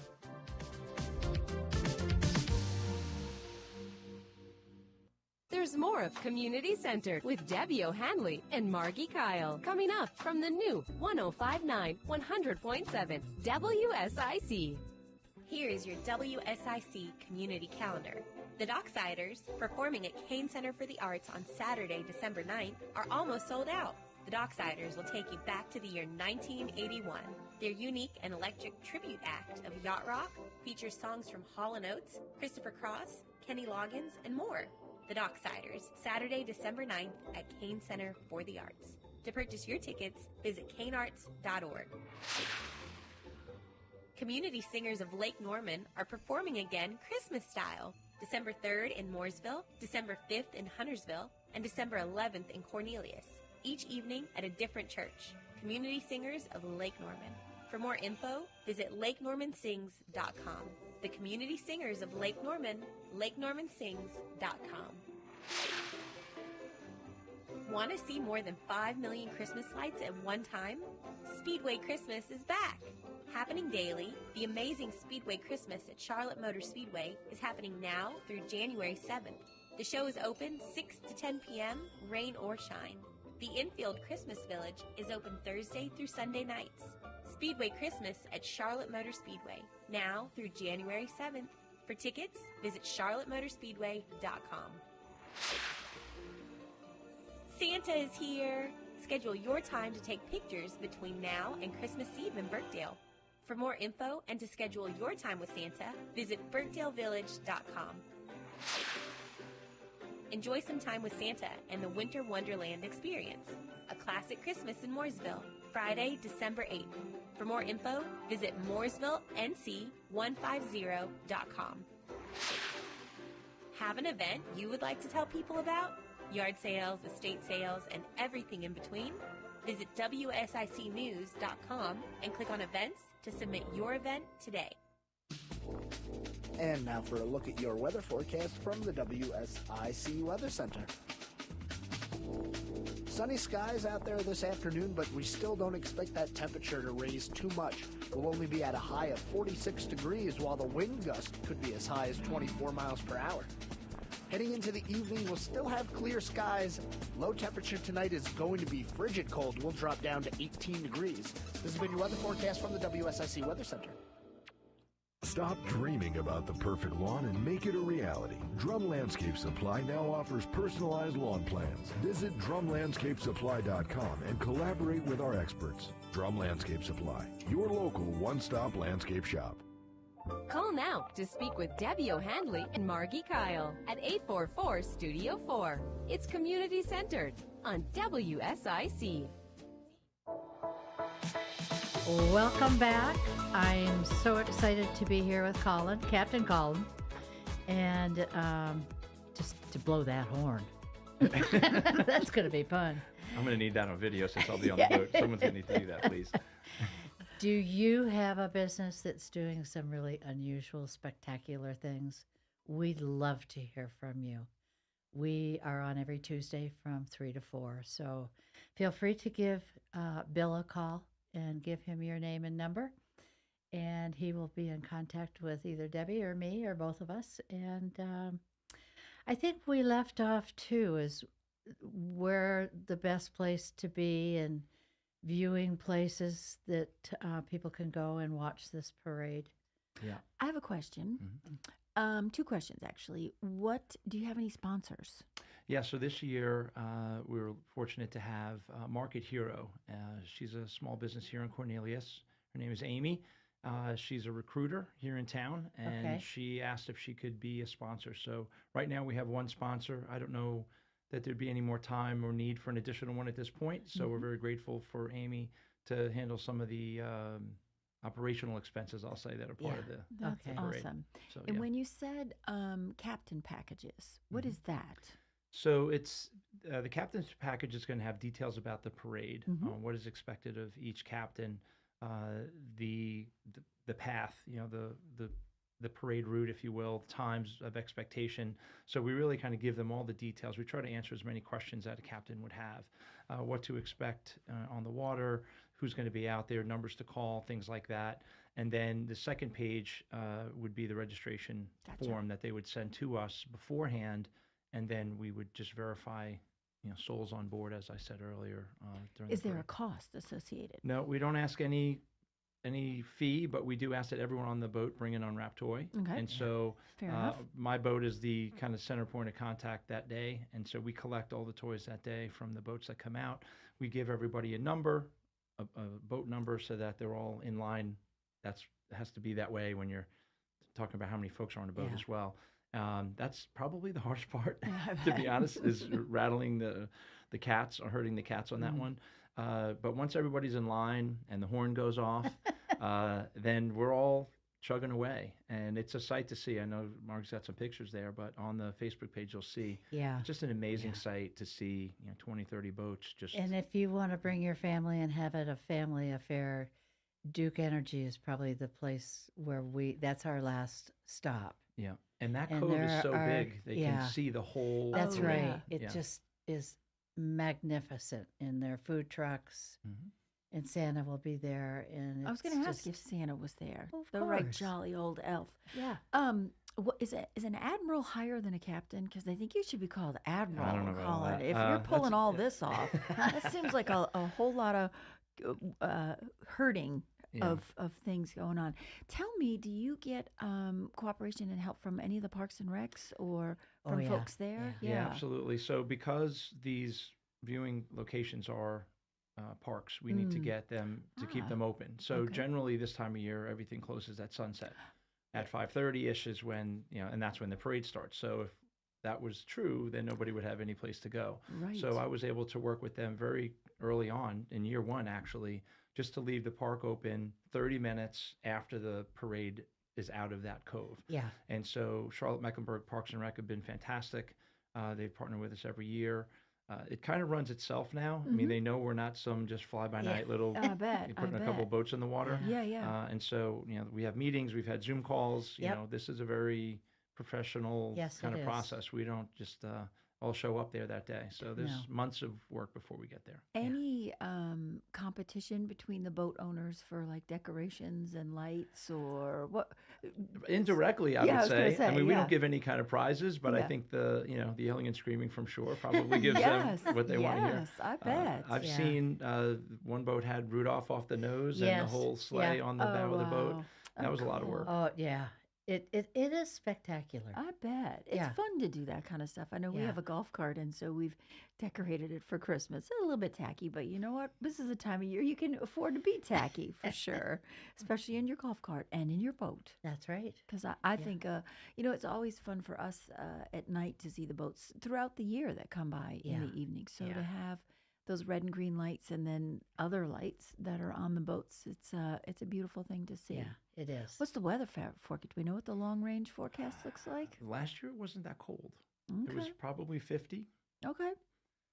There's more of Community Centered with Debbie O'Hanley and Margi Kyle coming up from the new 105.9 100.7 WSIC. Here is your WSIC community calendar. The Docksiders, performing at Kane Center for the Arts on Saturday, December 9th, are almost sold out. The Docksiders will take you back to the year 1981. Their unique and electric tribute act of yacht rock features songs from Hall & Oates, Christopher Cross, Kenny Loggins, and more. The Docksiders, Saturday, December 9th at Kane Center for the Arts. To purchase your tickets, visit kanearts.org. Community Singers of Lake Norman are performing again Christmas style. December 3rd in Mooresville, December 5th in Huntersville, and December 11th in Cornelius. Each evening at a different church. Community Singers of Lake Norman. For more info, visit lakenormansings.com. The Community Singers of Lake Norman, lakenormansings.com. Want to see more than 5 million Christmas lights at one time? Speedway Christmas is back. Happening daily, the amazing Speedway Christmas at Charlotte Motor Speedway is happening now through January 7th. The show is open 6 to 10 p.m., rain or shine. The Infield Christmas Village is open Thursday through Sunday nights. Speedway Christmas at Charlotte Motor Speedway, now through January 7th. For tickets, visit charlottemotorspeedway.com. Santa is here! Schedule your time to take pictures between now and Christmas Eve in Birkdale. For more info and to schedule your time with Santa, visit birkdalevillage.com. Enjoy some time with Santa and the Winter Wonderland experience. A classic Christmas in Mooresville, Friday, December 8th. For more info, visit mooresvillenc150.com. Have an event you would like to tell people about? Yard sales, estate sales, and everything in between? Visit WSICnews.com and click on events to submit your event today. And now for a look at your weather forecast from the WSIC Weather Center. Sunny skies out there this afternoon, but we still don't expect that temperature to raise too much. We'll only be at a high of 46 degrees, while the wind gust could be as high as 24 miles per hour. Heading into the evening, we'll still have clear skies. Low temperature tonight is going to be frigid cold. We'll drop down to 18 degrees. This has been your weather forecast from the WSIC Weather Center. Stop dreaming about the perfect lawn and make it a reality. Drum Landscape Supply now offers personalized lawn plans. Visit drumlandscapesupply.com and collaborate with our experts. Drum Landscape Supply, your local one-stop landscape shop. Call now to speak with Debbie O'Handley and Margi Kyle at 844-STUDIO-4. It's community-centered on WSIC. Welcome back. I'm so excited to be here with Colin, Captain Colin, and just to blow that horn. That's going to be fun. I'm going to need that on video since I'll be on the boat. Someone's going to need to do that, please. Do you have a business that's doing some really unusual, spectacular things? We'd love to hear from you. We are on every Tuesday from 3 to 4, so feel free to give Bill a call and give him your name and number, and he will be in contact with either Debbie or me or both of us. And I think we left off, too, is where the best place to be and viewing places that people can go and watch this parade. Yeah. I have a question. Two questions, actually. What do you have any sponsors? Yeah, so this year we were fortunate to have Market Hero. She's a small business here in Cornelius. Her name is Amy. She's a recruiter here in town, and she asked if she could be a sponsor. So right now we have one sponsor. I don't know that there'd be any more time or need for an additional one at this point. So we're very grateful for Amy to handle some of the operational expenses, I'll say, that are part of the parade. Awesome. So, and when you said captain packages, what is that? So it's the captain's package is going to have details about the parade, what is expected of each captain, the path, the parade route, if you will, times of expectation. So we really kind of give them all the details. We try to answer as many questions that a captain would have, what to expect on the water, who's going to be out there, numbers to call, things like that. And then the second page would be the registration form that they would send to us beforehand, and then we would just verify, souls on board, as I said earlier. Is there a cost associated? No, we don't ask any any fee, but we do ask that everyone on the boat bring an unwrapped toy. Okay. And so Fair enough. my boat is the kind of center point of contact that day. And so we collect all the toys that day from the boats that come out. We give everybody a number, a boat number, so that they're all in line. Has to be that way when you're talking about how many folks are on a boat as well. That's probably the hardest part, to be honest, is rattling the cats or hurting the cats on that one. But once everybody's in line and the horn goes off, then we're all chugging away. And it's a sight to see. I know Mark's got some pictures there, but on the Facebook page, you'll see. Yeah. It's just an amazing sight to see, 20, 30 boats just. And if you want to bring your family and have it a family affair, Duke Energy is probably the place where that's our last stop. Yeah. And that cove is so big, they can see the whole. That's parade. right. It just is magnificent in their food trucks. And Santa will be there. And I was going to ask if Santa was there. Of the right course. jolly old elf. Yeah. What is an admiral higher than a captain? Because I think you should be called admiral. I don't know about all Colin. that. If you're pulling all this off, that seems like a whole lot of hurting of things going on. Tell me, do you get cooperation and help from any of the parks and recs or from folks there? Yeah, absolutely. So because these viewing locations are parks, we need to get them to keep them open. So generally this time of year, everything closes at sunset. At 5:30-ish is when, and that's when the parade starts. So if that was true, then nobody would have any place to go. Right. So I was able to work with them very early on, in year one actually, just to leave the park open 30 minutes after the parade is out of that cove. Yeah. And so Charlotte-Mecklenburg Parks and Rec have been fantastic. They've partnered with us every year. It kind of runs itself now. I mean, they know we're not some just fly-by-night little, I bet. putting a couple boats in the water. Yeah. And so, we have meetings, we've had Zoom calls. This is a very professional kind of process. We don't just all show up there that day. So there's months of work before we get there. Any competition between the boat owners for like decorations and lights or what? Indirectly, I would say. I mean, we don't give any kind of prizes, but I think the yelling and screaming from shore probably gives them what they want to hear. Yes, I bet. I've seen one boat had Rudolph off the nose and the whole sleigh on the bow of the boat. That was a lot of work. Oh, yeah. It is spectacular. I bet. It's fun to do that kind of stuff. I know we have a golf cart, and so we've decorated it for Christmas. It's a little bit tacky, but you know what? This is a time of year you can afford to be tacky for sure, especially in your golf cart and in your boat. That's right. Because I think, it's always fun for us at night to see the boats throughout the year that come by in the evening. So to have those red and green lights and then other lights that are on the boats, it's a beautiful thing to see. Yeah, it is. What's the weather for it? Do we know what the long range forecast looks like? Last year it wasn't that cold. Okay. It was probably 50. Okay.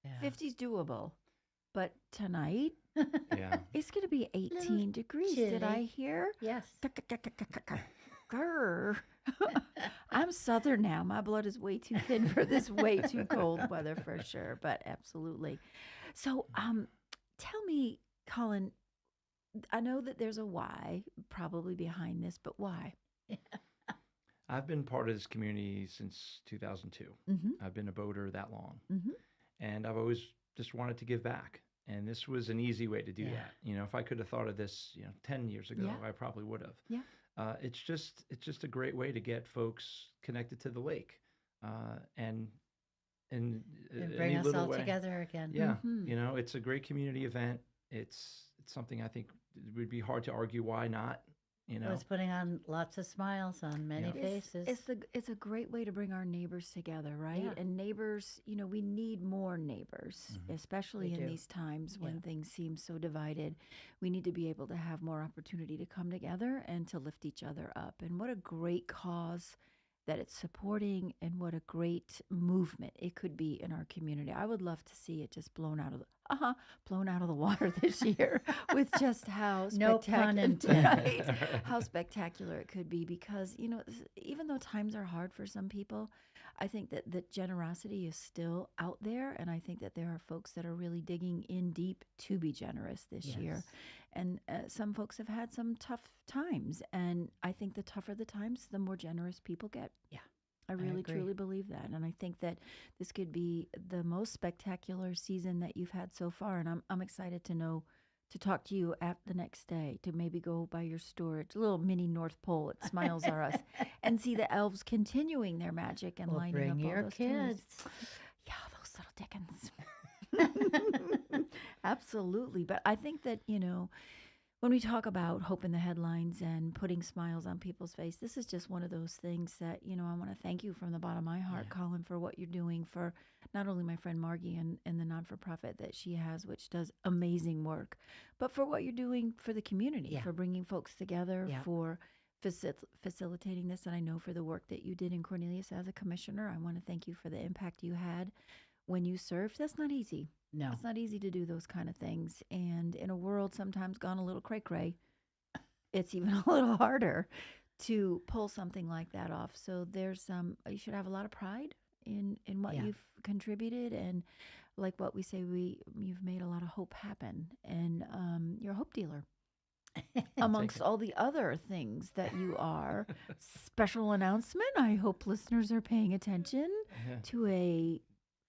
Yeah. 50's doable. But tonight, Yeah. it's going to be 18 degrees. Did I hear? Yes. Grr. I'm Southern now. My blood is way too thin for this way too cold weather for sure, but absolutely. So tell me, Colin, I know that there's a why probably behind this, but why? I've been part of this community since 2002. I've been a boater that long. And I've always just wanted to give back. And this was an easy way to do that. If I could have thought of this, 10 years ago, I probably would have. Yeah. It's just a great way to get folks connected to the lake, and bring us all together again. Yeah, it's a great community event. It's something I think it would be hard to argue why not. It's putting on lots of smiles on many faces. It's a great way to bring our neighbors together, right? Yeah. And neighbors, we need more neighbors, especially in these times when things seem so divided. We need to be able to have more opportunity to come together and to lift each other up. And what a great cause that it's supporting, and what a great movement it could be in our community. I would love to see it just blown out of the water this year with just how No pun intended. how spectacular it could be, because even though times are hard for some people, I think that generosity is still out there, and I think that there are folks that are really digging in deep to be generous this year. And some folks have had some tough times, and I think the tougher the times, the more generous people get. Yeah, I really truly believe that, and I think that this could be the most spectacular season that you've had so far, and I'm excited to know to talk to you at the next day, to maybe go by your storage, a little mini North Pole at Smiles R Us, and see the elves continuing their magic and lining bring up all your those kids. toys. Yeah, those little dickens. Absolutely. But I think that, when we talk about hope in the headlines and putting smiles on people's face, this is just one of those things that, I want to thank you from the bottom of my heart, Colin, for what you're doing for not only my friend Margie and the non-for-profit that she has, which does amazing work, but for what you're doing for the community, for bringing folks together, for facilitating this. And I know for the work that you did in Cornelius as a commissioner, I want to thank you for the impact you had when you served. That's not easy. No. It's not easy to do those kind of things. And in a world sometimes gone a little cray-cray, it's even a little harder to pull something like that off. So there's you should have a lot of pride in what you've contributed. And like what we say, you've made a lot of hope happen. And you're a hope dealer. Amongst all the other things that you are. Special announcement. I hope listeners are paying attention to a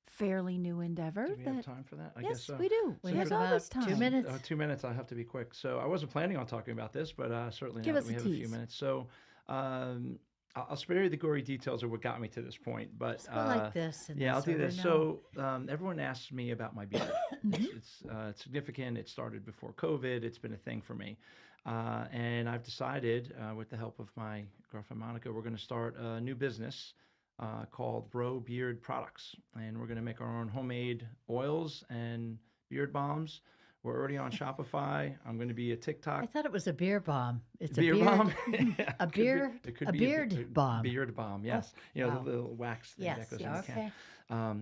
fairly new endeavor. Do we have time for that? I Yes, guess so. we do. We There's have always about time. 2 minutes. 2 minutes. I'll have to be quick. So I wasn't planning on talking about this, but certainly Give now us that we a have a few tease. minutes. So I'll spare you the gory details of what got me to this point. But Go like this. And I'll do so we this. know. So everyone asks me about my beard. It's significant. It started before COVID. It's been a thing for me. And I've decided, with the help of my girlfriend Monica, we're going to start a new business called Bro Beard Products. And we're going to make our own homemade oils and beard balms. We're already on Shopify. I'm going to be a TikTok. I thought it was a beer bomb. It's beer a beard balm. a beard. A beard bomb. Beard balm. Yes. Oh, the little wax thing that goes in the can.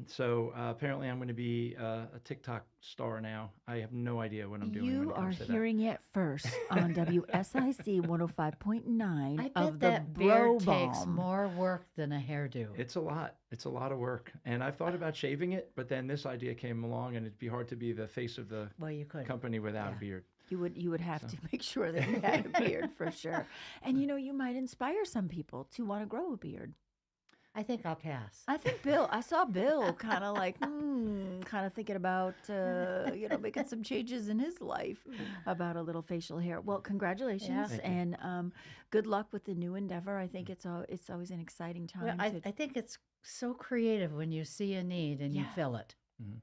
So apparently I'm going to be a TikTok star now. I have no idea what I'm doing. You are hearing it first on WSIC 105.9 I bet of the that Bro beard takes Balm. more work than a hairdo. It's a lot. It's a lot of work. And I've thought about shaving it, but then this idea came along, and it'd be hard to be the face of the company without a beard. You would have to make sure that you had a beard for sure. And you might inspire some people to want to grow a beard. I think I'll pass. I saw Bill kind of like, kind of thinking about, making some changes in his life about a little facial hair. Well, congratulations and good luck with the new endeavor. I think it's always an exciting time. Well, I think it's so creative when you see a need and you fill it. Mm-hmm.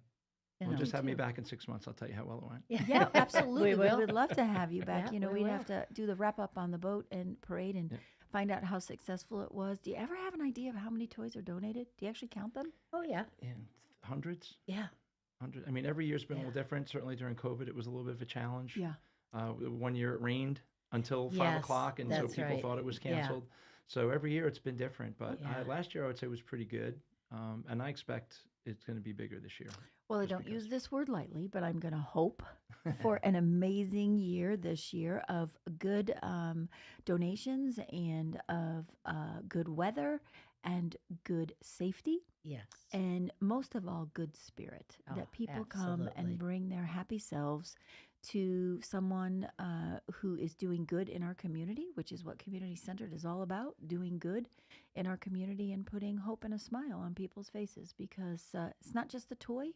Well, just have me back in 6 months. I'll tell you how well it went. Yeah, absolutely. We will. would love to have you back. Yeah, We'd have to do the wrap up on the boat and parade and find out how successful it was. Do you ever have an idea of how many toys are donated? Do you actually count them? Oh, yeah. Hundreds? Yeah. Hundreds. I mean, every year's been a little different. Certainly during COVID, it was a little bit of a challenge. Yeah. 1 year it rained until 5 o'clock, and so people thought it was canceled. So every year it's been different. But last year I would say was pretty good. And I expect it's going to be bigger this year. Well, I don't use this word lightly, but I'm going to hope for an amazing year this year of good donations and of good weather and good safety. Yes. And most of all, good spirit. That people come and bring their happy selves to someone who is doing good in our community, which is what Community Centered is all about, doing good in our community and putting hope and a smile on people's faces, because it's not just a toy,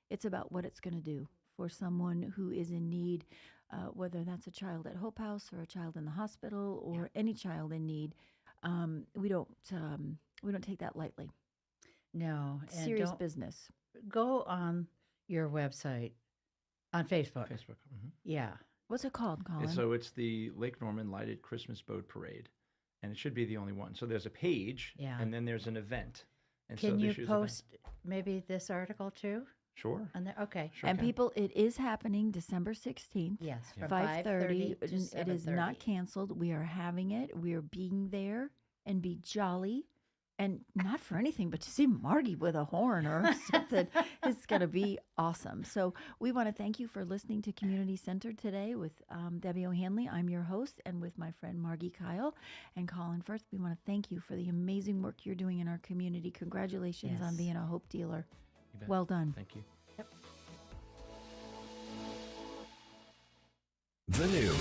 it's about what it's going to do for someone who is in need, whether that's a child at Hope House or a child in the hospital or any child in need. We don't take that lightly. No. And serious business. Go on your website. On Facebook. Mm-hmm. Yeah. What's it called, Colin? So it's the Lake Norman Lighted Christmas Boat Parade, and it should be the only one. So there's a page, and then there's an event. And Can you post maybe this article too? Sure. On there? Okay. Sure and can. people, it is happening December 16th. Yes, from 5:30. to It is 7:30. not canceled. We are having it. We are being there and be jolly. And not for anything, but to see Margie with a horn or something is going to be awesome. So we want to thank you for listening to Community Centered today with Debbie O'Hanley. I'm your host, and with my friend Margi Kyle and Colin Furcht. We want to thank you for the amazing work you're doing in our community. Congratulations on being a hope dealer. Well done. Thank you. The new